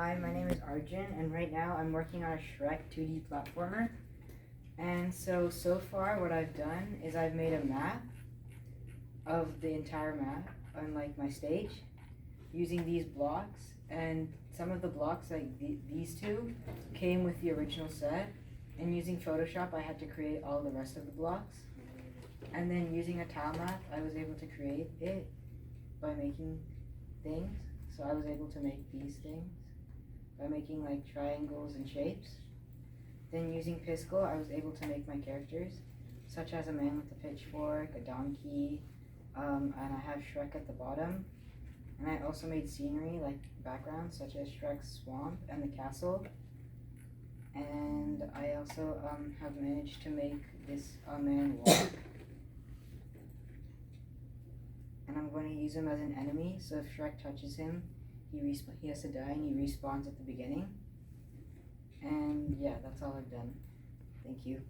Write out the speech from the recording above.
Hi, my name is Arjun, and right now I'm working on a Shrek 2D platformer. And so far what I've done is I've made a map of the entire map on like my stage using these blocks, and some of the blocks like these two came with the original set, and using Photoshop I had to create all the rest of the blocks, and then using a tile map I was able to create it by making things. So I was able to make these things by making like triangles and shapes. Then using Piskel, I was able to make my characters, such as a man with a pitchfork, a donkey, and I have Shrek at the bottom. And I also made scenery, like backgrounds, such as Shrek's swamp and the castle. And I also have managed to make this man walk. And I'm going to use him as an enemy, so if Shrek touches him, he has to die and he respawns at the beginning. And yeah, that's all I've done. Thank you.